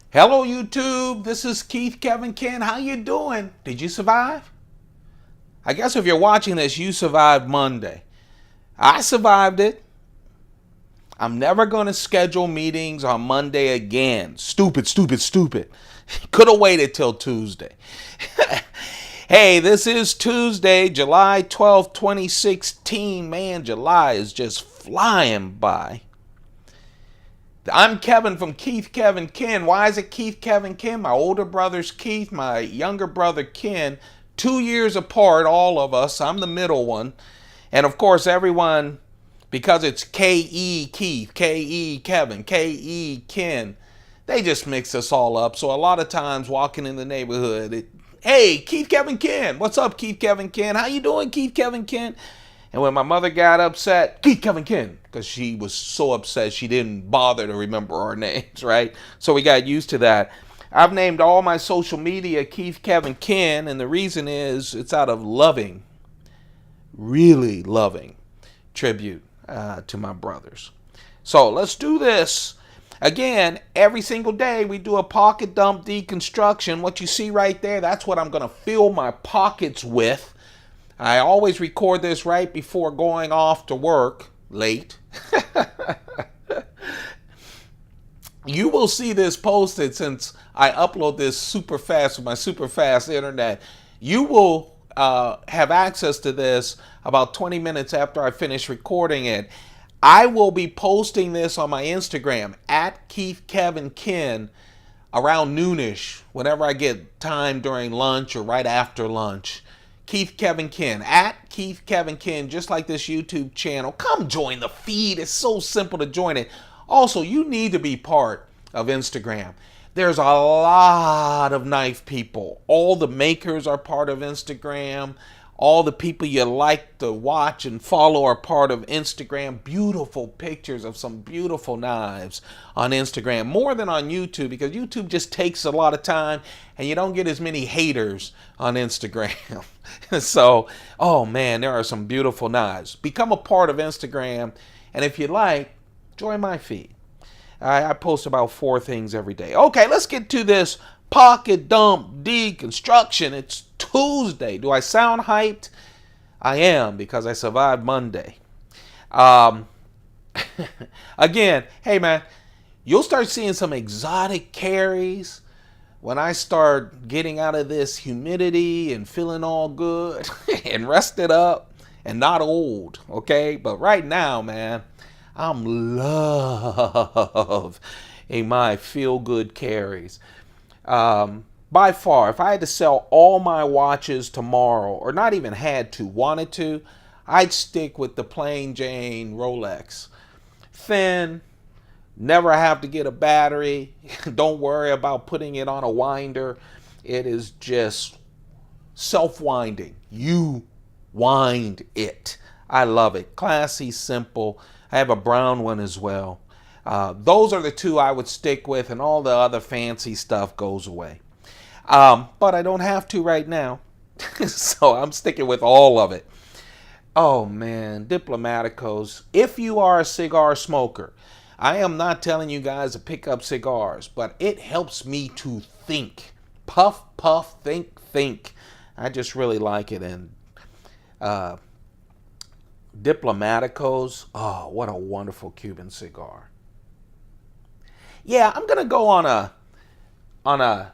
Hello YouTube, this is Keith Kevin Ken. How you doing? Did you survive? I guess if you're watching this, you survived Monday. I survived it. I'm never going to schedule meetings on Monday again. Stupid, stupid, stupid. Could have waited till Tuesday. Hey, this is Tuesday, July 12th, 2016. Man, July is just flying by. I'm Kevin from Keith Kevin Ken. Why is it Keith Kevin Ken? My older brother's Keith, my younger brother Ken. 2 years apart, all of us. I'm the middle one. And of course, everyone, because it's K.E. Keith, K.E. Kevin, K.E. Ken, they just mix us all up. So a lot of times walking in the neighborhood, hey, Keith Kevin Ken. What's up, Keith Kevin Ken? How you doing, Keith Kevin Ken? And when my mother got upset, Keith Kevin Ken, because she was so upset she didn't bother to remember our names, right? So we got used to that. I've named all my social media Keith Kevin Ken, and the reason is it's out of loving, really loving tribute to my brothers. So let's do this. Again, every single day we do a pocket dump deconstruction. What you see right there, that's what I'm going to fill my pockets with. I always record this right before going off to work, late. You will see this posted since I upload this super fast with my super fast internet. You will have access to this about 20 minutes after I finish recording it. I will be posting this on my Instagram at Keith Kevin Ken around noonish, whenever I get time during lunch or right after lunch. Keith Kevin Ken at Keith Kevin Ken, just like this YouTube channel. Come join the feed. It's so simple to join it. Also, you need to be part of Instagram. There's a lot of knife people. All the makers are part of Instagram. All the people you like to watch and follow are part of Instagram. Beautiful pictures of some beautiful knives on Instagram. More than on YouTube, because YouTube just takes a lot of time and you don't get as many haters on Instagram. So, oh man, there are some beautiful knives. Become a part of Instagram, and if you like, join my feed. I post about 4 things every day. Okay, let's get to this pocket dump deconstruction. It's Tuesday. Do I sound hyped? I am, because I survived Monday. Um, Again, hey man, you'll start seeing some exotic carries when I start getting out of this humidity and feeling all good and rested up and not old, okay? But right now, man, I'm love in my feel-good carries. By far, if I had to sell all my watches tomorrow, or not even had to, wanted to, I'd stick with the plain Jane Rolex. Thin, never have to get a battery, don't worry about putting it on a winder. It is just self-winding. You wind it. I love it. Classy, simple. I have a brown one as well. Those are the two I would stick with, and all the other fancy stuff goes away. But I don't have to right now, so I'm sticking with all of it. Oh man, Diplomaticos. If you are a cigar smoker, I am not telling you guys to pick up cigars, but it helps me to think. Puff, puff, think, think. I just really like it. And Diplomaticos, oh, what a wonderful Cuban cigar. Yeah, I'm gonna go on a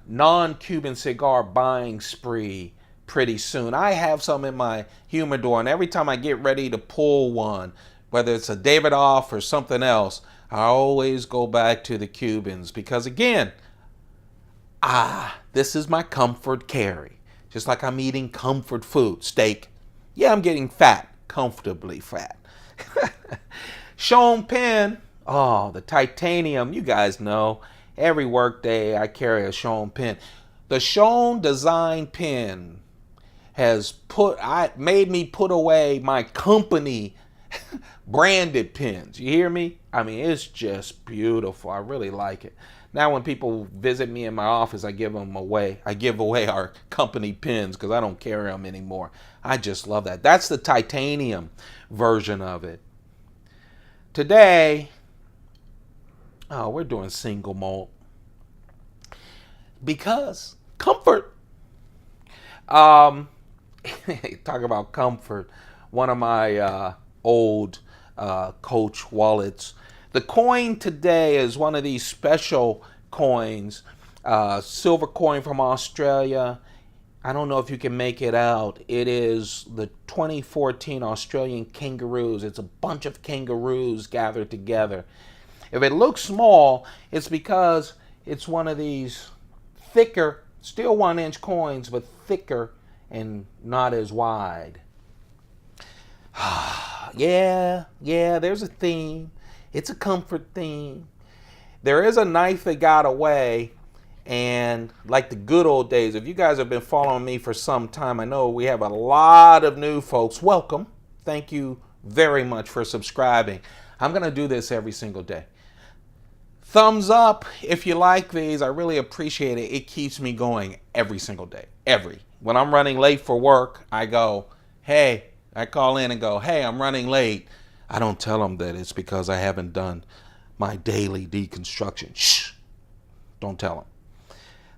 non-Cuban cigar buying spree pretty soon. I have some in my humidor, and every time I get ready to pull one, whether it's a Davidoff or something else, I always go back to the Cubans because, again, this is my comfort carry. Just like I'm eating comfort food, steak. Yeah, I'm getting fat, comfortably fat. Schoen pen. Oh, the titanium. You guys know. Every workday I carry a Schoen pen. The Schoen design pen has made me put away my company branded pens. You hear me? I mean, it's just beautiful. I really like it. Now when people visit me in my office, I give them away. I give away our company pens because I don't carry them anymore. I just love that. That's the titanium version of it. Today, oh, we're doing single malt. Because comfort. Um, talk about comfort. One of my old Coach wallets. The coin today is one of these special coins, silver coin from Australia. I don't know if you can make it out. It is the 2014 Australian kangaroos. It's a bunch of kangaroos gathered together. If it looks small, it's because it's one of these thicker, still 1-inch coins, but thicker and not as wide. Yeah, there's a theme. It's a comfort theme. There is a knife that got away, and like the good old days, if you guys have been following me for some time, I know we have a lot of new folks. Welcome. Thank you very much for subscribing. I'm going to do this every single day. Thumbs up if you like these. I really appreciate it. It keeps me going every single day. When I'm running late for work, I go, hey, I call in and go, hey, I'm running late. I don't tell them that it's because I haven't done my daily deconstruction. Shh. Don't tell them.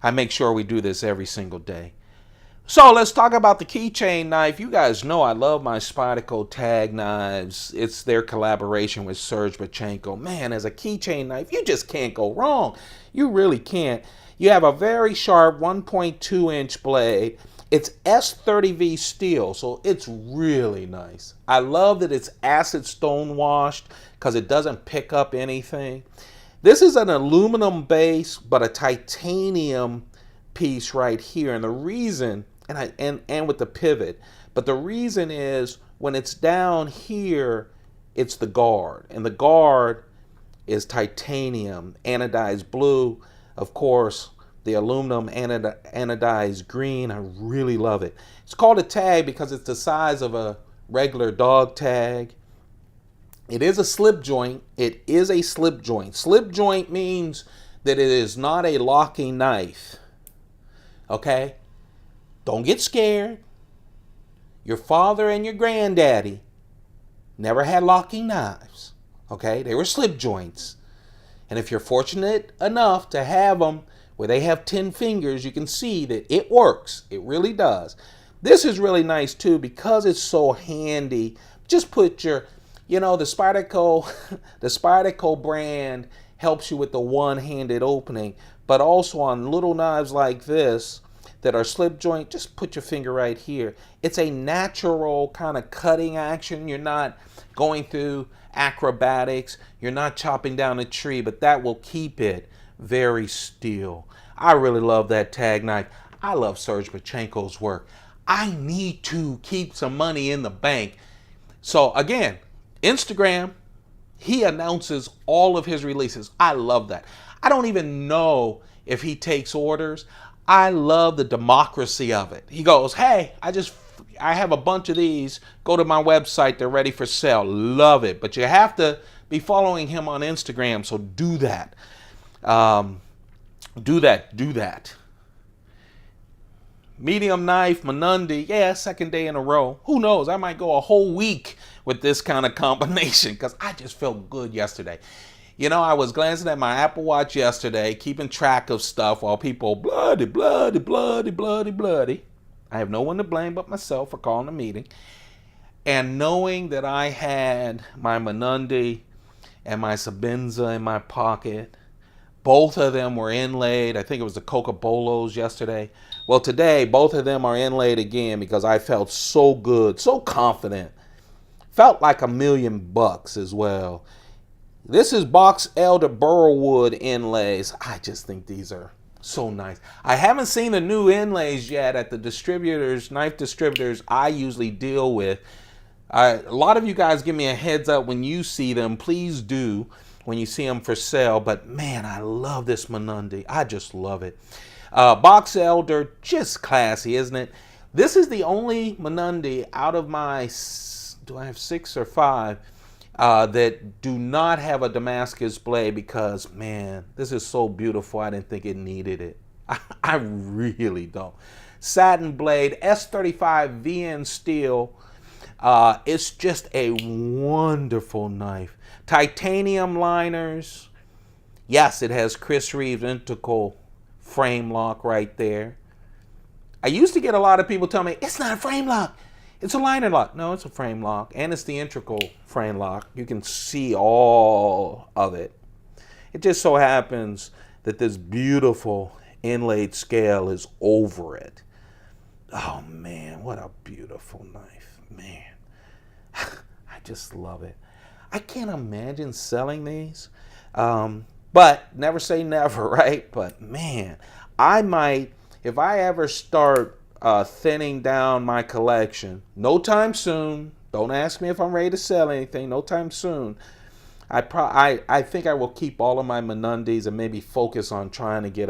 I make sure we do this every single day. So let's talk about the keychain knife. You guys know I love my Spyderco tag knives. It's their collaboration with Serge Bachenko. Man, as a keychain knife, you just can't go wrong. You really can't. You have a very sharp 1.2-inch blade. It's S30V steel, so it's really nice. I love that it's acid stone washed because it doesn't pick up anything. This is an aluminum base, but a titanium piece right here. And the reason, and with the pivot, but the reason is when it's down here, it's the guard. And the guard is titanium, anodized blue. Of course, the aluminum anodized green. I really love it. It's called a tag because it's the size of a regular dog tag. It is a slip joint. It is a slip joint. Slip joint means that it is not a locking knife. Okay? Don't get scared. Your father and your granddaddy never had locking knives. Okay? They were slip joints. And if you're fortunate enough to have them where they have 10 fingers, you can see that it works. It really does. This is really nice too because it's so handy. Just put your, the Spyderco, the Spyderco brand helps you with the one-handed opening, but also on little knives like this that are slip joint, just put your finger right here. It's a natural kind of cutting action. You're not going through acrobatics. You're not chopping down a tree, but that will keep it very still. I really love that tag knife. I love Serge Bachenko's work. I need to keep some money in the bank. So again, Instagram, he announces all of his releases. I love that. I don't even know if he takes orders. I love the democracy of it. He goes, hey, I have a bunch of these. Go to my website. They're ready for sale. Love it. But you have to be following him on Instagram, so do that. Do that. Medium knife, Menundi. Yeah, second day in a row. Who knows? I might go a whole week with this kind of combination because I just felt good yesterday. I was glancing at my Apple Watch yesterday, keeping track of stuff while people bloody. I have no one to blame but myself for calling a meeting. And knowing that I had my Menundi and my Sebenza in my pocket, both of them were inlaid. I think it was the Coca-Bolos yesterday. Well, today, both of them are inlaid again because I felt so good, so confident. Felt like $1 million as well. This is Box Elder Burrowwood inlays. I just think these are so nice. I haven't seen the new inlays yet at the knife distributors I usually deal with. A lot of you guys give me a heads up when you see them. Please do when you see them for sale. But man, I love this Menundi. I just love it. Box Elder, just classy, isn't it? This is the only Menundi out of my, do I have 6 or 5, that do not have a Damascus blade because, man, this is so beautiful. I didn't think it needed it. I really don't. Satin blade, S35 VN steel. It's just a wonderful knife. Titanium liners. Yes, it has Chris Reeves integral frame lock right there. I used to get a lot of people tell me, it's not a frame lock, it's a liner lock. No, it's a frame lock, and it's the integral frame lock. You can see all of it. It just so happens that this beautiful inlaid scale is over it. Oh man, what a beautiful knife, man. I just love it. I can't imagine selling these, but never say never, right? But man, I might, if I ever start thinning down my collection, no time soon. Don't ask me if I'm ready to sell anything. No time soon. I think I will keep all of my Menundis and maybe focus on trying to get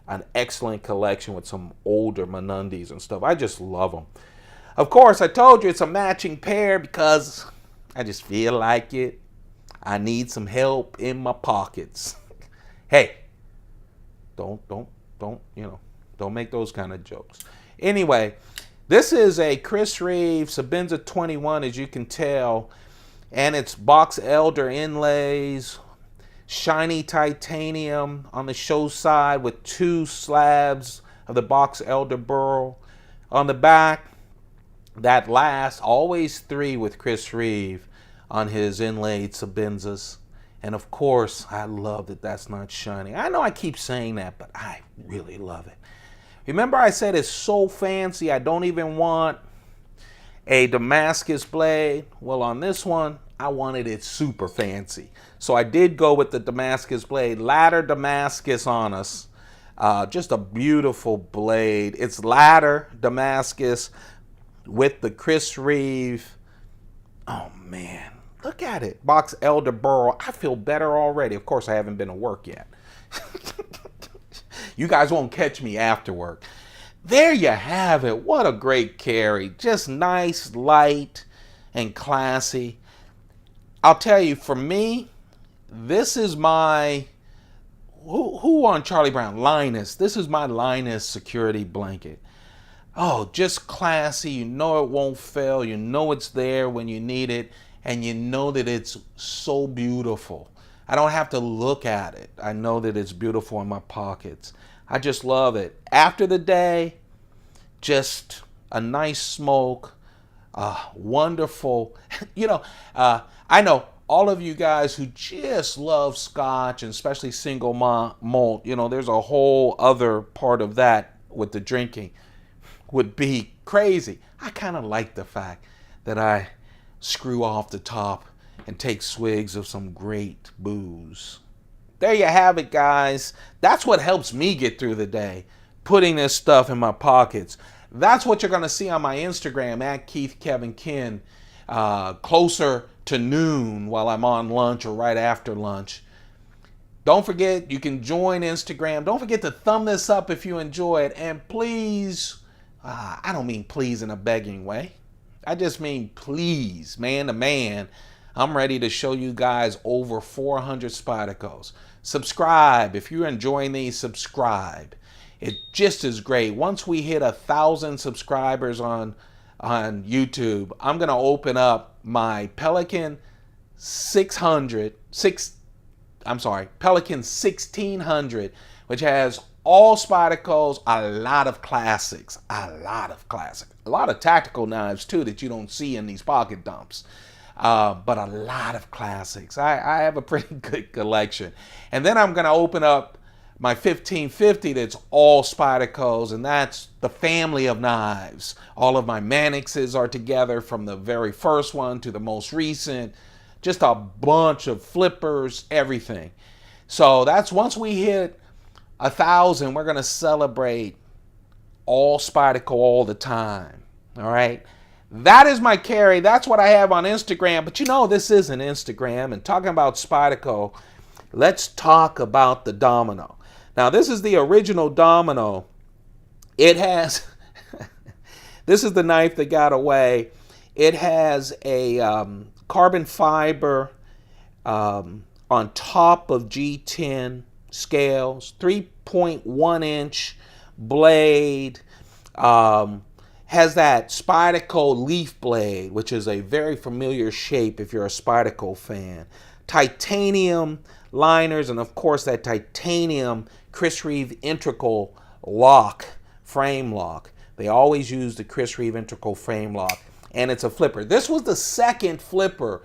an excellent collection with some older Menundis and stuff. I just love them. Of course, I told you it's a matching pair because I just feel like it. I need some help in my pockets. Hey, don't make those kind of jokes. Anyway, this is a Chris Reeve Sebenza 21, as you can tell, and it's box elder inlays, shiny titanium on the show side with 2 slabs of the box elder burl. On the back, that last, always 3 with Chris Reeve on his inlaid Sebenzas. And of course, I love that that's not shiny. I know I keep saying that, but I really love it. Remember I said it's so fancy, I don't even want a Damascus blade? Well, on this one, I wanted it super fancy. So I did go with the Damascus blade, ladder Damascus on us. Just a beautiful blade. It's ladder Damascus with the Chris Reeve. Oh man, look at it. Box elder burl. I feel better already. Of course, I haven't been to work yet. You guys won't catch me after work. There you have it. What a great carry. Just nice, light, and classy. I'll tell you, for me, this is my, who on Charlie Brown? Linus. This is my Linus security blanket. Oh, just classy. You know it won't fail. You know it's there when you need it. And you know that it's so beautiful. I don't have to look at it. I know that it's beautiful in my pockets. I just love it. After the day, just a nice smoke, wonderful. I know all of you guys who just love scotch, and especially single malt, there's a whole other part of that with the drinking would be crazy. I kind of like the fact that I screw off the top and take swigs of some great booze. There you have it, guys. That's what helps me get through the day, putting this stuff in my pockets. That's what you're going to see on my Instagram, at Keith Kevin Ken, closer to noon while I'm on lunch or right after lunch. Don't forget, you can join Instagram. Don't forget to thumb this up if you enjoy it. And please, I don't mean please in a begging way. I just mean please, man to man. I'm ready to show you guys over 400 Spydercos. Subscribe. If you're enjoying these, subscribe. It just is great. Once we hit 1,000 subscribers on YouTube, I'm going to open up my Pelican 1600, which has all Spydercos, a lot of classics, a lot of tactical knives too that you don't see in these pocket dumps. But a lot of classics. I have a pretty good collection. And then I'm going to open up my 1550 that's all Spydercos, and that's the family of knives. All of my Mannixes are together from the very first one to the most recent. Just a bunch of flippers, everything. So that's, once we hit 1,000, we're going to celebrate all Spyderco all the time. All right? That is my carry. That's what I have on Instagram. But this isn't Instagram. And talking about Spyderco, let's talk about the Domino. Now, this is the original Domino. It has, this is the knife that got away. It has a carbon fiber on top of G10 scales, 3.1 inch blade, has that Spyderco leaf blade, which is a very familiar shape if you're a Spyderco fan. titanium liners, and of course that titanium Chris Reeve integral lock, frame lock. They always use the Chris Reeve integral frame lock, and it's a flipper. This was the second flipper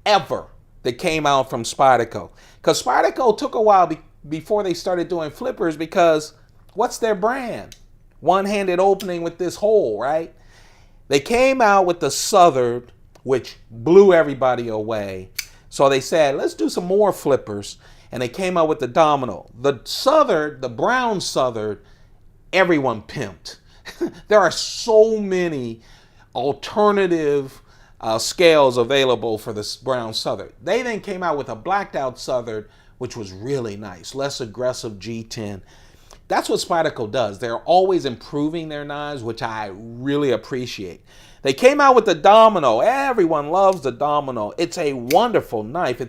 ever that came out from Spyderco, because Spyderco took a while before they started doing flippers, because what's their brand? One-handed opening with this hole, right? They came out with the Southern, which blew everybody away. So they said, let's do some more flippers. And they came out with the Domino. The Southern, the brown Southern, everyone pimped. There are so many alternative scales available for this brown Southern. They then came out with a blacked out Southern, which was really nice, less aggressive G10. That's what Spyderco does. They're always improving their knives, which I really appreciate. They came out with the Domino. Everyone loves the Domino. It's a wonderful knife.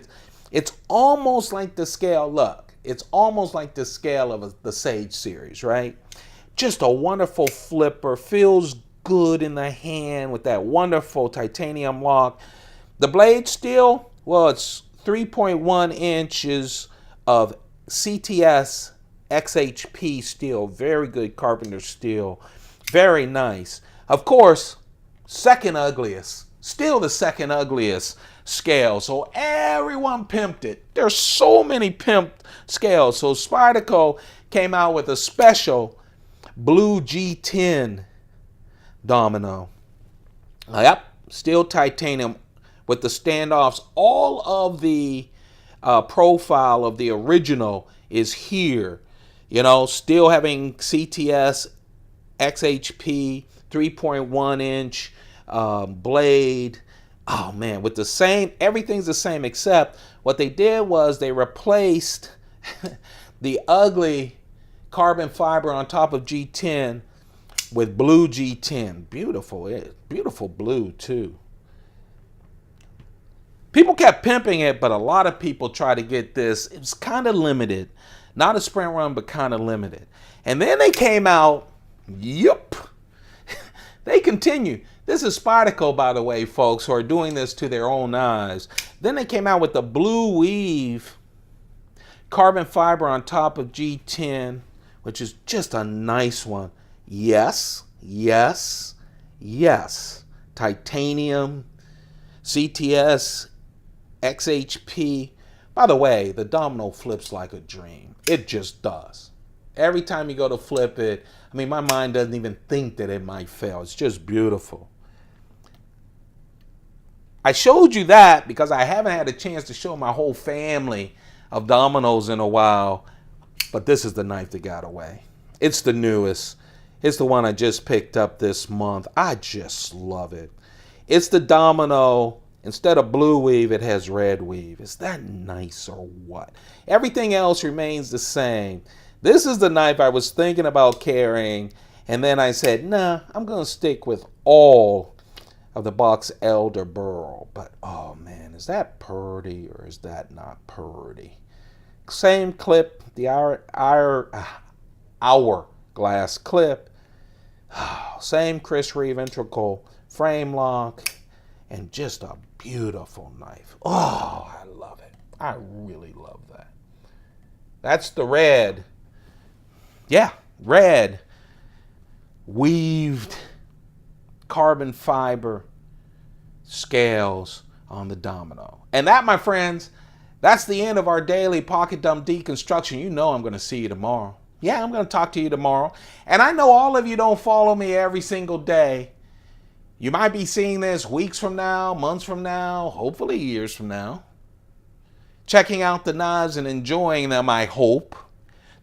It's almost like the scale. Look, it's almost like the scale of the Sage series, right? Just a wonderful flipper. Feels good in the hand with that wonderful titanium lock. The blade steel, well, it's 3.1 inches of CTS XHP steel. Very good carpenter steel. Very nice. Of course, second ugliest. Still the second ugliest scale. So everyone pimped it. There's so many pimped scales. So Spyderco came out with a special blue G10 Domino. Yep, still titanium with the standoffs. All of the profile of the original is here. You know, still having CTS XHP 3.1 inch blade. Oh man, with the same, everything's the same, except what they did was they replaced the ugly carbon fiber on top of G10 with blue G10. Beautiful, beautiful blue too. People kept pimping it, but a lot of people try to get this. It was kind of limited. Not a sprint run, but kind of limited. And then they came out, yep. They continue. This is Spyderco, by the way, folks, who are doing this to their own knives. Then they came out with the blue weave carbon fiber on top of G10, which is just a nice one. Yes, yes, yes. Titanium, CTS, XHP. By the way, the Domino flips like a dream. It just does. Every time you go to flip it, I mean, my mind doesn't even think that it might fail. It's just beautiful. I showed you that because I haven't had a chance to show my whole family of Dominoes in a while. But this is the knife that got away. It's the newest. It's the one I just picked up this month. I just love it. It's the Domino. Instead of blue weave, it has red weave. Is that nice or what? Everything else remains the same. This is the knife I was thinking about carrying, and then I said, nah, I'm going to stick with all of the Box Elder Burl. But, oh man, is that purdy or is that not purdy? Same clip, the hourglass clip. Same Chris Reeve integral frame lock, and just a beautiful knife. Oh, I love it. I really love that. That's the red. Yeah, red weaved carbon fiber scales on the Domino. And that, my friends, that's the end of our daily pocket dump deconstruction. You know I'm going to see you tomorrow. Yeah, I'm going to talk to you tomorrow. And I know all of you don't follow me every single day. You might be seeing this weeks from now, months from now, hopefully years from now. Checking out the knives and enjoying them, I hope.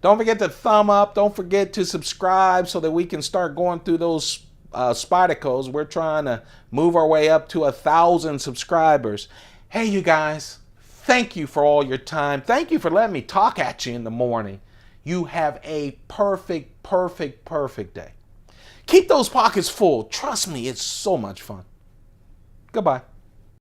Don't forget to thumb up. Don't forget to subscribe so that we can start going through those Spydercos. We're trying to move our way up to 1,000 subscribers. Hey, you guys, thank you for all your time. Thank you for letting me talk at you in the morning. You have a perfect, perfect, perfect day. Keep those pockets full. Trust me, it's so much fun. Goodbye.